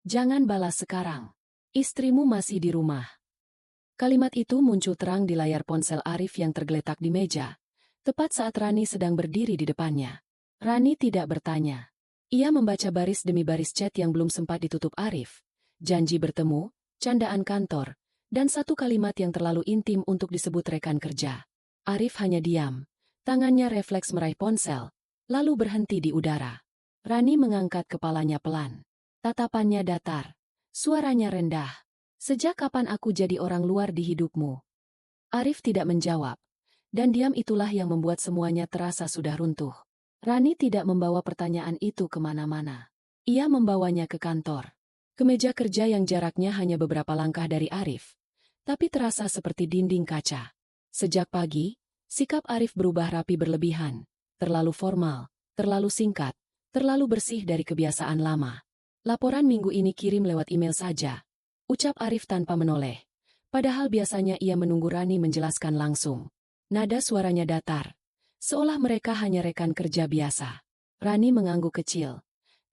Jangan balas sekarang. Istrimu masih di rumah. Kalimat itu muncul terang di layar ponsel Arif yang tergeletak di meja, tepat saat Rani sedang berdiri di depannya. Rani tidak bertanya. Ia membaca baris demi baris chat yang belum sempat ditutup Arif. Janji bertemu, candaan kantor, dan satu kalimat yang terlalu intim untuk disebut rekan kerja. Arif hanya diam. Tangannya refleks meraih ponsel, lalu berhenti di udara. Rani mengangkat kepalanya pelan. Tatapannya datar. Suaranya rendah. Sejak kapan aku jadi orang luar di hidupmu? Arif tidak menjawab. Dan diam itulah yang membuat semuanya terasa sudah runtuh. Rani tidak membawa pertanyaan itu kemana-mana. Ia membawanya ke kantor. Ke meja kerja yang jaraknya hanya beberapa langkah dari Arif. Tapi terasa seperti dinding kaca. Sejak pagi, sikap Arif berubah rapi berlebihan. Terlalu formal, terlalu singkat, terlalu bersih dari kebiasaan lama. Laporan minggu ini kirim lewat email saja. Ucap Arif tanpa menoleh. Padahal biasanya ia menunggu Rani menjelaskan langsung. Nada suaranya datar. Seolah mereka hanya rekan kerja biasa. Rani mengangguk kecil.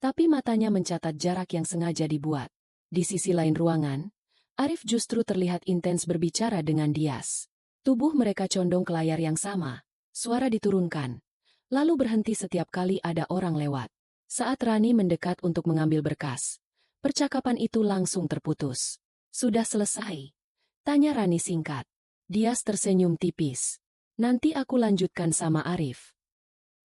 Tapi matanya mencatat jarak yang sengaja dibuat. Di sisi lain ruangan, Arif justru terlihat intens berbicara dengan Dias. Tubuh mereka condong ke layar yang sama. Suara diturunkan. Lalu berhenti setiap kali ada orang lewat. Saat Rani mendekat untuk mengambil berkas, percakapan itu langsung terputus. Sudah selesai? Tanya Rani singkat. Dias tersenyum tipis. Nanti aku lanjutkan sama Arif.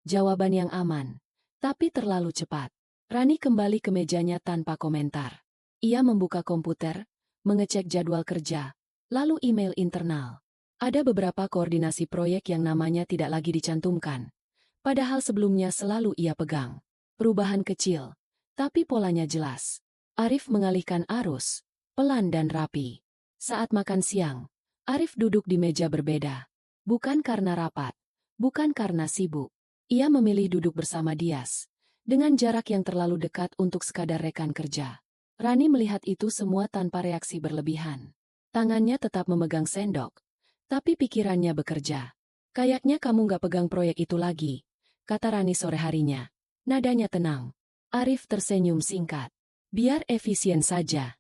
Jawaban yang aman, tapi terlalu cepat. Rani kembali ke mejanya tanpa komentar. Ia membuka komputer, mengecek jadwal kerja, lalu email internal. Ada beberapa koordinasi proyek yang namanya tidak lagi dicantumkan. Padahal sebelumnya selalu ia pegang. Perubahan kecil, tapi polanya jelas. Arif mengalihkan arus, pelan dan rapi. Saat makan siang, Arif duduk di meja berbeda. Bukan karena rapat, bukan karena sibuk. Ia memilih duduk bersama Dias, dengan jarak yang terlalu dekat untuk sekadar rekan kerja. Rani melihat itu semua tanpa reaksi berlebihan. Tangannya tetap memegang sendok, tapi pikirannya bekerja. Kayaknya kamu gak pegang proyek itu lagi, kata Rani sore harinya. Nadanya tenang. Arif tersenyum singkat. Biar efisien saja.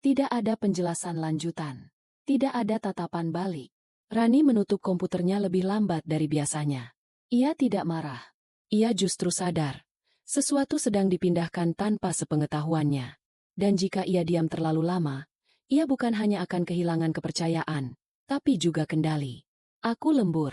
Tidak ada penjelasan lanjutan. Tidak ada tatapan balik. Rani menutup komputernya lebih lambat dari biasanya. Ia tidak marah. Ia justru sadar. Sesuatu sedang dipindahkan tanpa sepengetahuannya. Dan jika ia diam terlalu lama, ia bukan hanya akan kehilangan kepercayaan, tapi juga kendali. Aku lembur.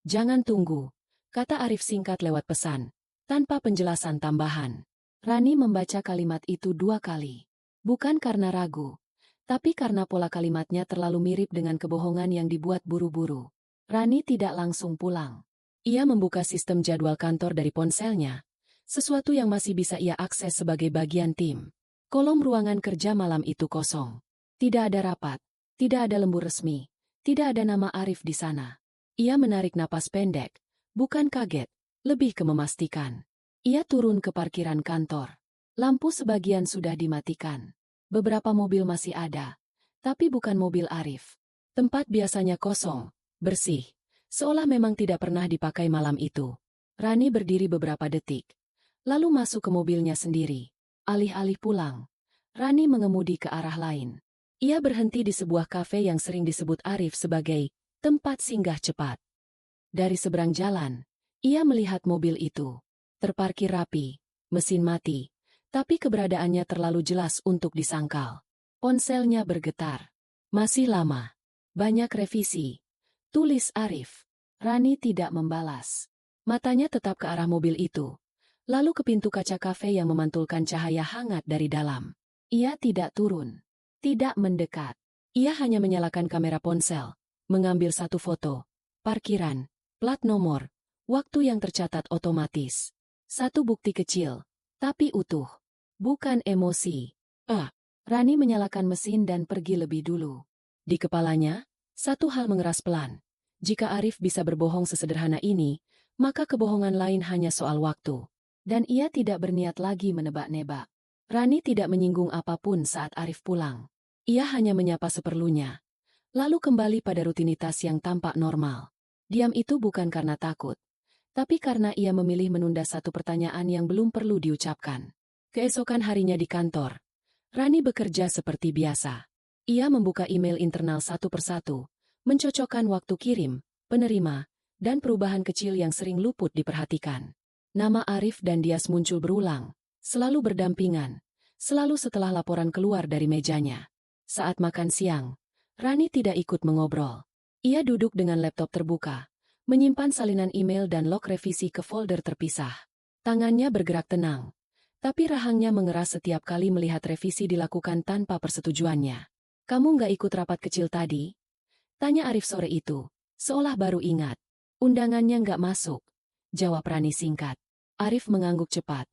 Jangan tunggu, kata Arif singkat lewat pesan. Tanpa penjelasan tambahan, Rani membaca kalimat itu 2 kali. Bukan karena ragu, tapi karena pola kalimatnya terlalu mirip dengan kebohongan yang dibuat buru-buru. Rani tidak langsung pulang. Ia membuka sistem jadwal kantor dari ponselnya, sesuatu yang masih bisa ia akses sebagai bagian tim. Kolom ruangan kerja malam itu kosong. Tidak ada rapat, tidak ada lembur resmi, tidak ada nama Arif di sana. Ia menarik napas pendek, bukan kaget. Lebih ke memastikan. Ia turun ke parkiran kantor. Lampu sebagian sudah dimatikan. Beberapa mobil masih ada. Tapi bukan mobil Arif. Tempat biasanya kosong, bersih. Seolah memang tidak pernah dipakai malam itu. Rani berdiri beberapa detik. Lalu masuk ke mobilnya sendiri. Alih-alih pulang, Rani mengemudi ke arah lain. Ia berhenti di sebuah kafe yang sering disebut Arif sebagai tempat singgah cepat. Dari seberang jalan, ia melihat mobil itu. Terparkir rapi, mesin mati, tapi keberadaannya terlalu jelas untuk disangkal. Ponselnya bergetar. Masih lama. Banyak revisi. Tulis Arif. Rani tidak membalas. Matanya tetap ke arah mobil itu. Lalu ke pintu kaca kafe yang memantulkan cahaya hangat dari dalam. Ia tidak turun. Tidak mendekat. Ia hanya menyalakan kamera ponsel. Mengambil satu foto. Parkiran. Plat nomor. Waktu yang tercatat otomatis. Satu bukti kecil, tapi utuh. Bukan emosi. Rani menyalakan mesin dan pergi lebih dulu. Di kepalanya, satu hal mengeras pelan. Jika Arif bisa berbohong sesederhana ini, maka kebohongan lain hanya soal waktu. Dan ia tidak berniat lagi menebak-nebak. Rani tidak menyinggung apapun saat Arif pulang. Ia hanya menyapa seperlunya. Lalu kembali pada rutinitas yang tampak normal. Diam itu bukan karena takut. Tapi karena ia memilih menunda satu pertanyaan yang belum perlu diucapkan. Keesokan harinya di kantor, Rani bekerja seperti biasa. Ia membuka email internal satu persatu, mencocokkan waktu kirim, penerima, dan perubahan kecil yang sering luput diperhatikan. Nama Arif dan Dias muncul berulang, selalu berdampingan, selalu setelah laporan keluar dari mejanya. Saat makan siang, Rani tidak ikut mengobrol. Ia duduk dengan laptop terbuka, menyimpan salinan email dan log revisi ke folder terpisah. Tangannya bergerak tenang, tapi rahangnya mengeras setiap kali melihat revisi dilakukan tanpa persetujuannya. "Kamu nggak ikut rapat kecil tadi?" tanya Arif sore itu, seolah baru ingat. "Undangannya nggak masuk," jawab Rani singkat. Arif mengangguk cepat,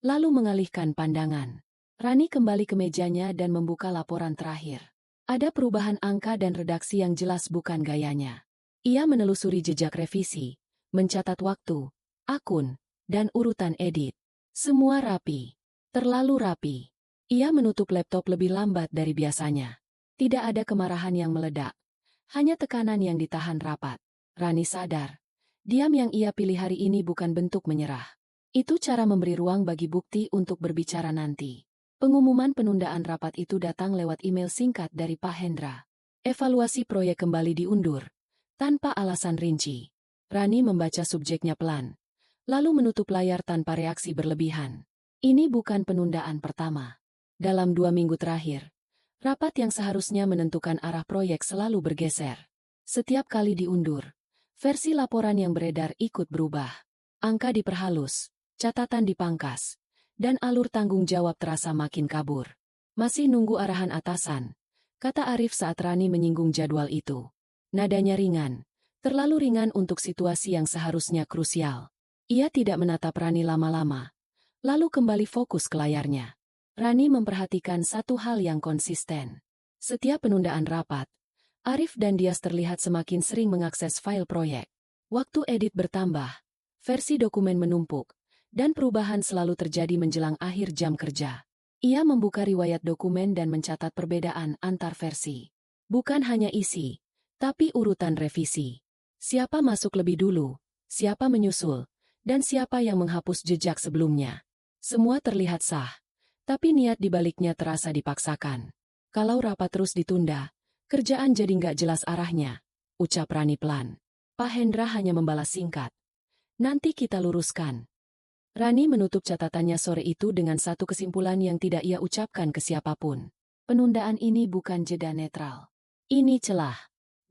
lalu mengalihkan pandangan. Rani kembali ke mejanya dan membuka laporan terakhir. Ada perubahan angka dan redaksi yang jelas bukan gayanya. Ia menelusuri jejak revisi, mencatat waktu, akun, dan urutan edit. Semua rapi. Terlalu rapi. Ia menutup laptop lebih lambat dari biasanya. Tidak ada kemarahan yang meledak. Hanya tekanan yang ditahan rapat. Rani sadar. Diam yang ia pilih hari ini bukan bentuk menyerah. Itu cara memberi ruang bagi bukti untuk berbicara nanti. Pengumuman penundaan rapat itu datang lewat email singkat dari Pak Hendra. Evaluasi proyek kembali diundur, tanpa alasan rinci. Rani membaca subjeknya pelan, lalu menutup layar tanpa reaksi berlebihan. Ini bukan penundaan pertama. Dalam 2 minggu terakhir, rapat yang seharusnya menentukan arah proyek selalu bergeser. Setiap kali diundur, versi laporan yang beredar ikut berubah. Angka diperhalus, catatan dipangkas, dan alur tanggung jawab terasa makin kabur. "Masih nunggu arahan atasan," kata Arif saat Rani menyinggung jadwal itu. Nadanya ringan, terlalu ringan untuk situasi yang seharusnya krusial. Ia tidak menatap Rani lama-lama, lalu kembali fokus ke layarnya. Rani memperhatikan satu hal yang konsisten. Setiap penundaan rapat, Arif dan Dias terlihat semakin sering mengakses file proyek. Waktu edit bertambah, versi dokumen menumpuk, dan perubahan selalu terjadi menjelang akhir jam kerja. Ia membuka riwayat dokumen dan mencatat perbedaan antar versi. Bukan hanya isi, tapi urutan revisi. Siapa masuk lebih dulu, siapa menyusul, dan siapa yang menghapus jejak sebelumnya. Semua terlihat sah, tapi niat di baliknya terasa dipaksakan. "Kalau rapat terus ditunda, kerjaan jadi nggak jelas arahnya," ucap Rani pelan. Pak Hendra hanya membalas singkat. "Nanti kita luruskan." Rani menutup catatannya sore itu dengan satu kesimpulan yang tidak ia ucapkan ke siapapun. Penundaan ini bukan jeda netral. Ini celah.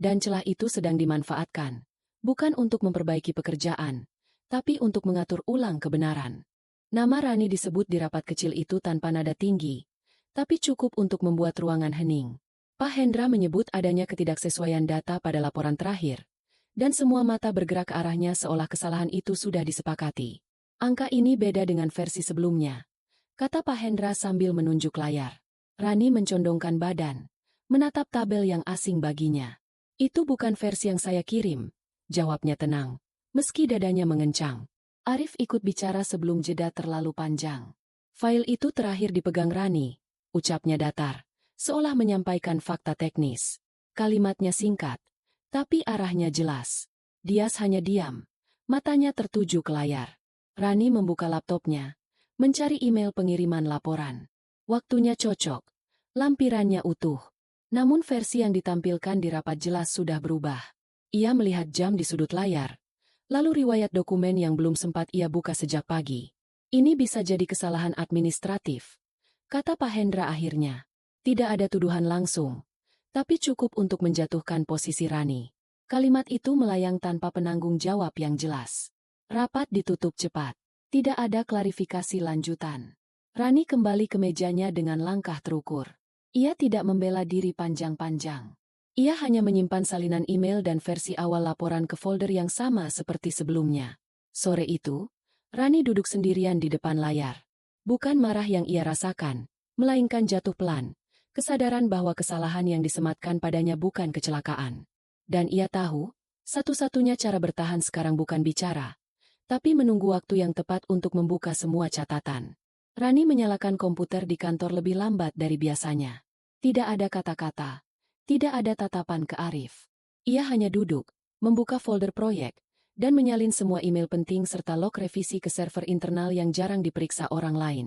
Dan celah itu sedang dimanfaatkan. Bukan untuk memperbaiki pekerjaan, tapi untuk mengatur ulang kebenaran. Nama Rani disebut di rapat kecil itu tanpa nada tinggi, tapi cukup untuk membuat ruangan hening. Pak Hendra menyebut adanya ketidaksesuaian data pada laporan terakhir, dan semua mata bergerak ke arahnya seolah kesalahan itu sudah disepakati. "Angka ini beda dengan versi sebelumnya," kata Pak Hendra sambil menunjuk layar. Rani mencondongkan badan, menatap tabel yang asing baginya. "Itu bukan versi yang saya kirim," jawabnya tenang, meski dadanya mengencang. Arif ikut bicara sebelum jeda terlalu panjang. "File itu terakhir dipegang Rani," ucapnya datar, seolah menyampaikan fakta teknis. Kalimatnya singkat, tapi arahnya jelas. Dias hanya diam, matanya tertuju ke layar. Rani membuka laptopnya, mencari email pengiriman laporan. Waktunya cocok, lampirannya utuh. Namun versi yang ditampilkan di rapat jelas sudah berubah. Ia melihat jam di sudut layar, lalu riwayat dokumen yang belum sempat ia buka sejak pagi. "Ini bisa jadi kesalahan administratif," kata Pak Hendra akhirnya. Tidak ada tuduhan langsung, tapi cukup untuk menjatuhkan posisi Rani. Kalimat itu melayang tanpa penanggung jawab yang jelas. Rapat ditutup cepat. Tidak ada klarifikasi lanjutan. Rani kembali ke mejanya dengan langkah terukur. Ia tidak membela diri panjang-panjang. Ia hanya menyimpan salinan email dan versi awal laporan ke folder yang sama seperti sebelumnya. Sore itu, Rani duduk sendirian di depan layar. Bukan marah yang ia rasakan, melainkan jatuh pelan. Kesadaran bahwa kesalahan yang disematkan padanya bukan kecelakaan. Dan ia tahu, satu-satunya cara bertahan sekarang bukan bicara, tapi menunggu waktu yang tepat untuk membuka semua catatan. Rani menyalakan komputer di kantor lebih lambat dari biasanya. Tidak ada kata-kata, tidak ada tatapan ke Arif. Ia hanya duduk, membuka folder proyek, dan menyalin semua email penting serta log revisi ke server internal yang jarang diperiksa orang lain.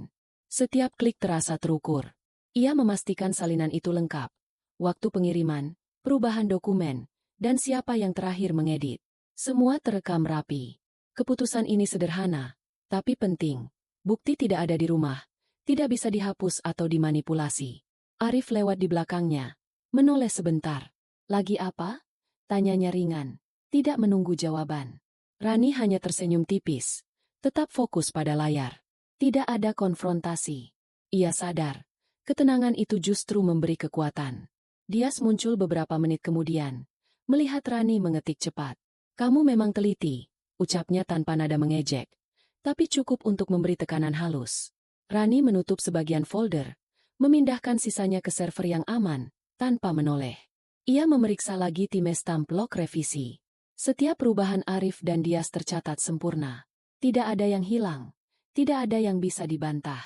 Setiap klik terasa terukur. Ia memastikan salinan itu lengkap. Waktu pengiriman, perubahan dokumen, dan siapa yang terakhir mengedit. Semua terekam rapi. Keputusan ini sederhana, tapi penting. Bukti tidak ada di rumah, tidak bisa dihapus atau dimanipulasi. Arif lewat di belakangnya, menoleh sebentar. Lagi apa? Tanyanya ringan, tidak menunggu jawaban. Rani hanya tersenyum tipis, tetap fokus pada layar. Tidak ada konfrontasi. Ia sadar, ketenangan itu justru memberi kekuatan. Dias muncul beberapa menit kemudian, melihat Rani mengetik cepat. Kamu memang teliti, ucapnya tanpa nada mengejek, tapi cukup untuk memberi tekanan halus. Rani menutup sebagian folder, memindahkan sisanya ke server yang aman, tanpa menoleh. Ia memeriksa lagi timestamp log revisi. Setiap perubahan Arif dan Dias tercatat sempurna. Tidak ada yang hilang, tidak ada yang bisa dibantah.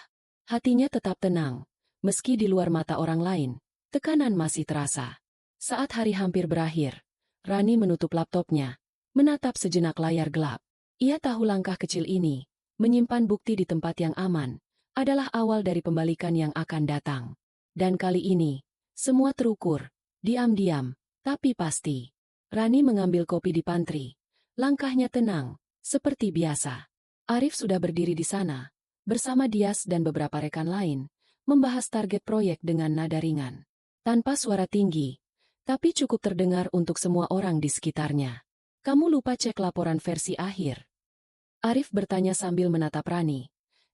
Hatinya tetap tenang, meski di luar mata orang lain, tekanan masih terasa. Saat hari hampir berakhir, Rani menutup laptopnya, menatap sejenak layar gelap. Ia tahu langkah kecil ini, menyimpan bukti di tempat yang aman, adalah awal dari pembalikan yang akan datang. Dan kali ini, semua terukur, diam-diam, tapi pasti. Rani mengambil kopi di pantry. Langkahnya tenang, seperti biasa. Arif sudah berdiri di sana, bersama Dias dan beberapa rekan lain, membahas target proyek dengan nada ringan. Tanpa suara tinggi, tapi cukup terdengar untuk semua orang di sekitarnya. Kamu lupa cek laporan versi akhir? Arif bertanya sambil menatap Rani.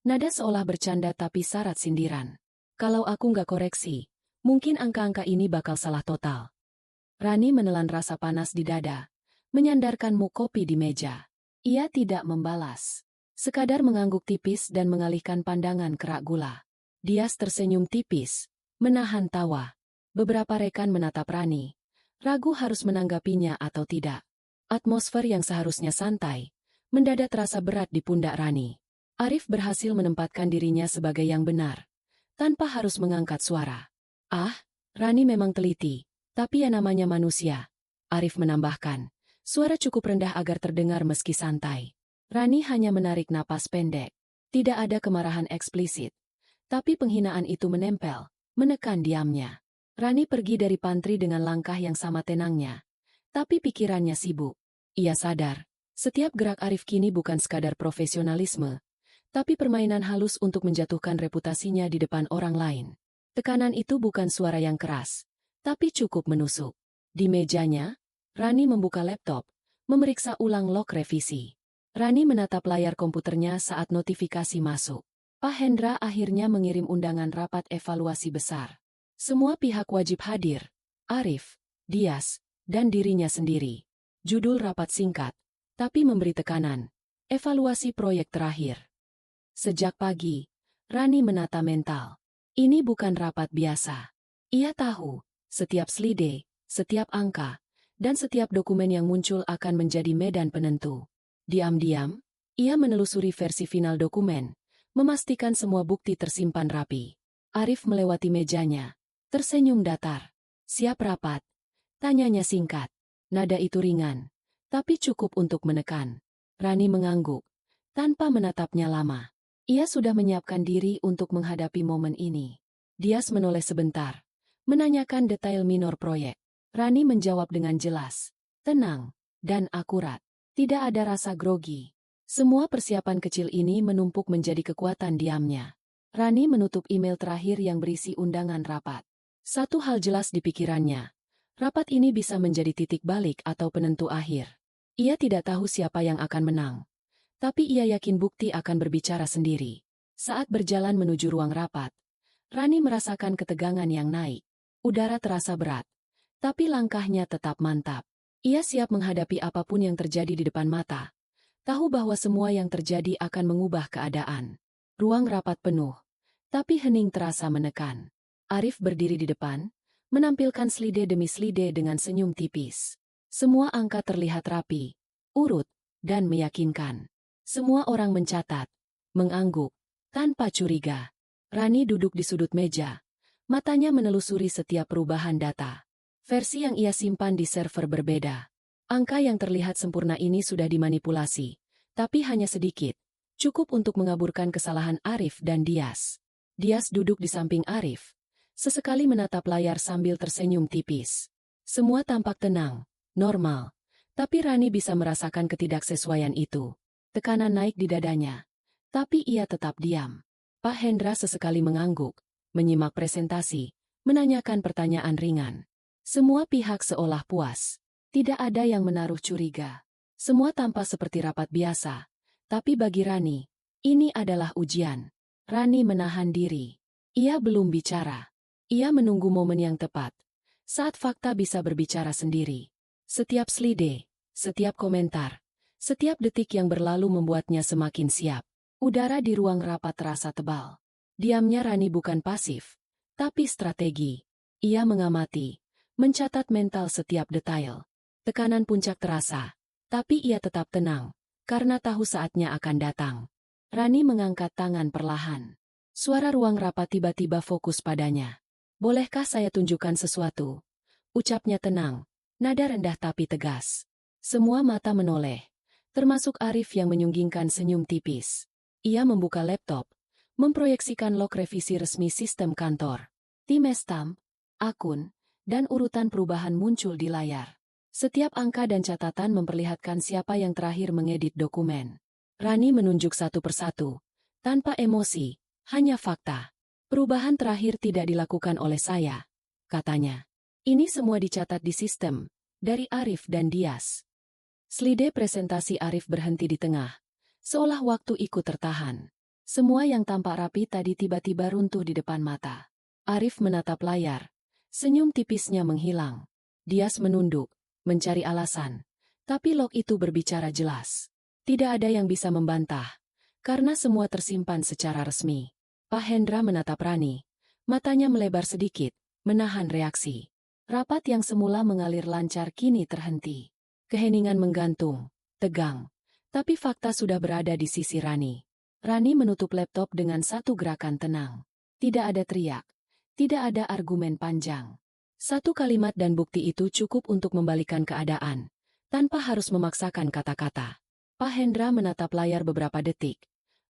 Nada seolah bercanda tapi syarat sindiran. Kalau aku nggak koreksi, mungkin angka-angka ini bakal salah total. Rani menelan rasa panas di dada, menyandarkan muk kopi di meja. Ia tidak membalas. Sekadar mengangguk tipis dan mengalihkan pandangan kerak gula. Dias tersenyum tipis, menahan tawa. Beberapa rekan menatap Rani, ragu harus menanggapinya atau tidak. Atmosfer yang seharusnya santai, mendadak terasa berat di pundak Rani. Arif berhasil menempatkan dirinya sebagai yang benar, tanpa harus mengangkat suara. Ah, Rani memang teliti, tapi ya namanya manusia. Arif menambahkan, suara cukup rendah agar terdengar meski santai. Rani hanya menarik napas pendek. Tidak ada kemarahan eksplisit, tapi penghinaan itu menempel, menekan diamnya. Rani pergi dari pantry dengan langkah yang sama tenangnya, tapi pikirannya sibuk. Ia sadar, setiap gerak Arif kini bukan sekadar profesionalisme, tapi permainan halus untuk menjatuhkan reputasinya di depan orang lain. Tekanan itu bukan suara yang keras, tapi cukup menusuk. Di mejanya, Rani membuka laptop, memeriksa ulang log revisi. Rani menatap layar komputernya saat notifikasi masuk. Pak Hendra akhirnya mengirim undangan rapat evaluasi besar. Semua pihak wajib hadir, Arif, Dias, dan dirinya sendiri. Judul rapat singkat, tapi memberi tekanan. Evaluasi proyek terakhir. Sejak pagi, Rani menata mental. Ini bukan rapat biasa. Ia tahu, setiap slide, setiap angka, dan setiap dokumen yang muncul akan menjadi medan penentu. Diam-diam, ia menelusuri versi final dokumen, memastikan semua bukti tersimpan rapi. Arif melewati mejanya, tersenyum datar. Siap rapat? Tanyanya singkat. Nada itu ringan, tapi cukup untuk menekan. Rani mengangguk, tanpa menatapnya lama. Ia sudah menyiapkan diri untuk menghadapi momen ini. Dias menoleh sebentar, menanyakan detail minor proyek. Rani menjawab dengan jelas, tenang, dan akurat. Tidak ada rasa grogi. Semua persiapan kecil ini menumpuk menjadi kekuatan diamnya. Rani menutup email terakhir yang berisi undangan rapat. Satu hal jelas di pikirannya. Rapat ini bisa menjadi titik balik atau penentu akhir. Ia tidak tahu siapa yang akan menang. Tapi ia yakin bukti akan berbicara sendiri. Saat berjalan menuju ruang rapat, Rani merasakan ketegangan yang naik. Udara terasa berat. Tapi langkahnya tetap mantap. Ia siap menghadapi apapun yang terjadi di depan mata. Tahu bahwa semua yang terjadi akan mengubah keadaan. Ruang rapat penuh. Tapi hening terasa menekan. Arif berdiri di depan, menampilkan slide demi slide dengan senyum tipis. Semua angka terlihat rapi, urut, dan meyakinkan. Semua orang mencatat, mengangguk, tanpa curiga. Rani duduk di sudut meja, matanya menelusuri setiap perubahan data. Versi yang ia simpan di server berbeda. Angka yang terlihat sempurna ini sudah dimanipulasi, tapi hanya sedikit, cukup untuk mengaburkan kesalahan Arif dan Dias. Dias duduk di samping Arif, Sesekali menatap layar sambil tersenyum tipis. Semua tampak tenang, normal. Tapi Rani bisa merasakan ketidaksesuaian itu. Tekanan naik di dadanya. Tapi ia tetap diam. Pak Hendra sesekali mengangguk, menyimak presentasi, menanyakan pertanyaan ringan. Semua pihak seolah puas. Tidak ada yang menaruh curiga. Semua tampak seperti rapat biasa. Tapi bagi Rani, ini adalah ujian. Rani menahan diri. Ia belum bicara. Ia menunggu momen yang tepat. Saat fakta bisa berbicara sendiri. Setiap slide, setiap komentar, setiap detik yang berlalu membuatnya semakin siap. Udara di ruang rapat terasa tebal. Diamnya Rani bukan pasif, tapi strategi. Ia mengamati, mencatat mental setiap detail. Tekanan puncak terasa, tapi ia tetap tenang, karena tahu saatnya akan datang. Rani mengangkat tangan perlahan. Suara ruang rapat tiba-tiba fokus padanya. Bolehkah saya tunjukkan sesuatu? Ucapnya tenang, nada rendah tapi tegas. Semua mata menoleh, termasuk Arif yang menyunggingkan senyum tipis. Ia membuka laptop, memproyeksikan log revisi resmi sistem kantor. Tim stamp, akun, dan urutan perubahan muncul di layar. Setiap angka dan catatan memperlihatkan siapa yang terakhir mengedit dokumen. Rani menunjuk satu persatu, tanpa emosi, hanya fakta. Perubahan terakhir tidak dilakukan oleh saya, katanya. Ini semua dicatat di sistem, dari Arif dan Dias. Slide presentasi Arif berhenti di tengah, seolah waktu ikut tertahan. Semua yang tampak rapi tadi tiba-tiba runtuh di depan mata. Arif menatap layar, senyum tipisnya menghilang. Dias menunduk, mencari alasan. Tapi log itu berbicara jelas. Tidak ada yang bisa membantah, karena semua tersimpan secara resmi. Pak Hendra menatap Rani, matanya melebar sedikit, menahan reaksi. Rapat yang semula mengalir lancar kini terhenti. Keheningan menggantung, tegang. Tapi fakta sudah berada di sisi Rani. Rani menutup laptop dengan satu gerakan tenang. Tidak ada teriak. Tidak ada argumen panjang. Satu kalimat dan bukti itu cukup untuk membalikan keadaan, tanpa harus memaksakan kata-kata. Pak Hendra menatap layar beberapa detik,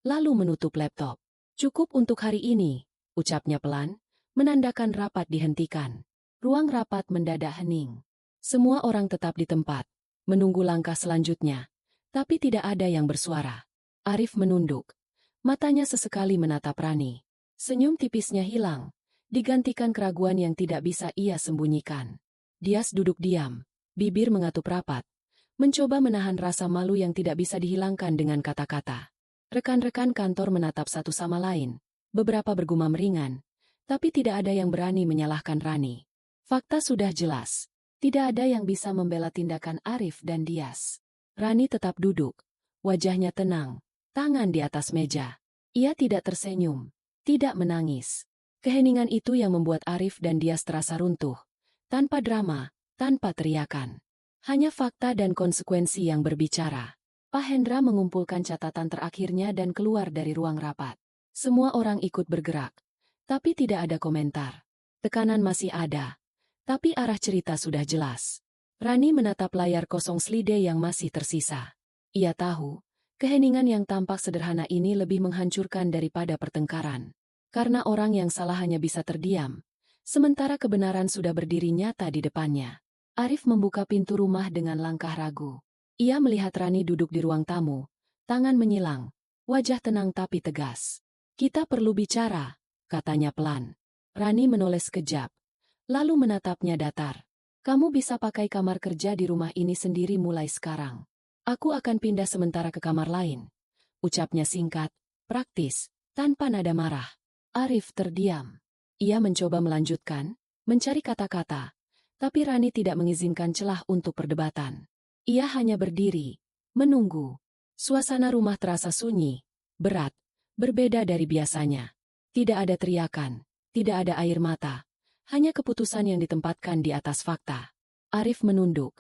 lalu menutup laptop. Cukup untuk hari ini, ucapnya pelan, menandakan rapat dihentikan. Ruang rapat mendadak hening. Semua orang tetap di tempat, menunggu langkah selanjutnya. Tapi tidak ada yang bersuara. Arif menunduk. Matanya sesekali menatap Rani. Senyum tipisnya hilang, digantikan keraguan yang tidak bisa ia sembunyikan. Dias duduk diam, bibir mengatup rapat, mencoba menahan rasa malu yang tidak bisa dihilangkan dengan kata-kata. Rekan-rekan kantor menatap satu sama lain, beberapa bergumam ringan, tapi tidak ada yang berani menyalahkan Rani. Fakta sudah jelas. Tidak ada yang bisa membela tindakan Arif dan Dias. Rani tetap duduk. Wajahnya tenang. Tangan di atas meja. Ia tidak tersenyum. Tidak menangis. Keheningan itu yang membuat Arif dan Dias terasa runtuh. Tanpa drama, tanpa teriakan. Hanya fakta dan konsekuensi yang berbicara. Pak Hendra mengumpulkan catatan terakhirnya dan keluar dari ruang rapat. Semua orang ikut bergerak. Tapi tidak ada komentar. Tekanan masih ada. Tapi arah cerita sudah jelas. Rani menatap layar kosong slide yang masih tersisa. Ia tahu, keheningan yang tampak sederhana ini lebih menghancurkan daripada pertengkaran. Karena orang yang salah hanya bisa terdiam, sementara kebenaran sudah berdiri nyata di depannya. Arif membuka pintu rumah dengan langkah ragu. Ia melihat Rani duduk di ruang tamu, tangan menyilang, wajah tenang tapi tegas. Kita perlu bicara, katanya pelan. Rani menoleh sekejap. Lalu menatapnya datar. Kamu bisa pakai kamar kerja di rumah ini sendiri mulai sekarang. Aku akan pindah sementara ke kamar lain. Ucapnya singkat, praktis, tanpa nada marah. Arif terdiam. Ia mencoba melanjutkan, mencari kata-kata. Tapi Rani tidak mengizinkan celah untuk perdebatan. Ia hanya berdiri, menunggu. Suasana rumah terasa sunyi, berat, berbeda dari biasanya. Tidak ada teriakan, tidak ada air mata. Hanya keputusan yang ditempatkan di atas fakta. Arif menunduk.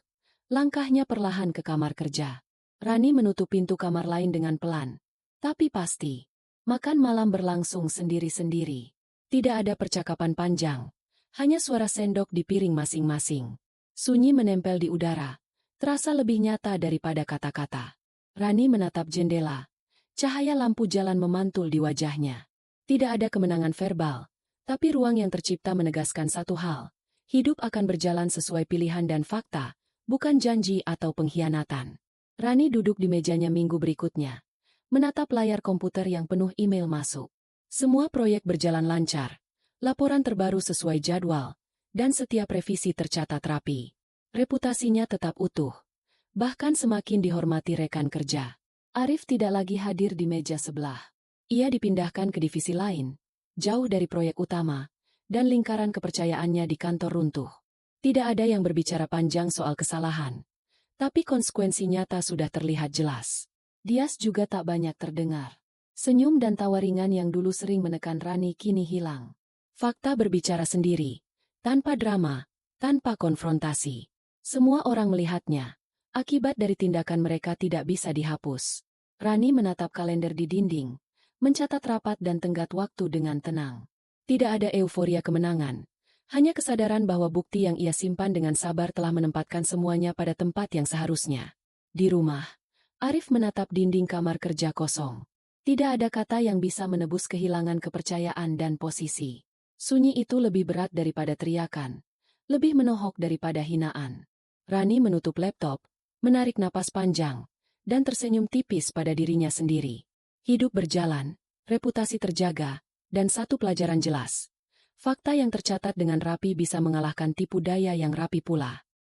Langkahnya perlahan ke kamar kerja. Rani menutup pintu kamar lain dengan pelan. Tapi pasti. Makan malam berlangsung sendiri-sendiri. Tidak ada percakapan panjang. Hanya suara sendok di piring masing-masing. Sunyi menempel di udara. Terasa lebih nyata daripada kata-kata. Rani menatap jendela. Cahaya lampu jalan memantul di wajahnya. Tidak ada kemenangan verbal. Tapi ruang yang tercipta menegaskan satu hal. Hidup akan berjalan sesuai pilihan dan fakta, bukan janji atau pengkhianatan. Rani duduk di mejanya minggu berikutnya, menatap layar komputer yang penuh email masuk. Semua proyek berjalan lancar, laporan terbaru sesuai jadwal, dan setiap revisi tercatat rapi. Reputasinya tetap utuh, bahkan semakin dihormati rekan kerja. Arif tidak lagi hadir di meja sebelah. Ia dipindahkan ke divisi lain, jauh dari proyek utama, dan lingkaran kepercayaannya di kantor runtuh. Tidak ada yang berbicara panjang soal kesalahan, tapi konsekuensi nyata sudah terlihat jelas. Dias juga tak banyak terdengar. Senyum dan tawa ringan yang dulu sering menekan Rani kini hilang. Fakta berbicara sendiri, tanpa drama, tanpa konfrontasi. Semua orang melihatnya. Akibat dari tindakan mereka tidak bisa dihapus. Rani menatap kalender di dinding, mencatat rapat dan tenggat waktu dengan tenang. Tidak ada euforia kemenangan, hanya kesadaran bahwa bukti yang ia simpan dengan sabar telah menempatkan semuanya pada tempat yang seharusnya. Di rumah, Arif menatap dinding kamar kerja kosong. Tidak ada kata yang bisa menebus kehilangan kepercayaan dan posisi. Sunyi itu lebih berat daripada teriakan, lebih menohok daripada hinaan. Rani menutup laptop, menarik napas panjang, dan tersenyum tipis pada dirinya sendiri. Hidup berjalan, reputasi terjaga, dan satu pelajaran jelas. Fakta yang tercatat dengan rapi bisa mengalahkan tipu daya yang rapi pula.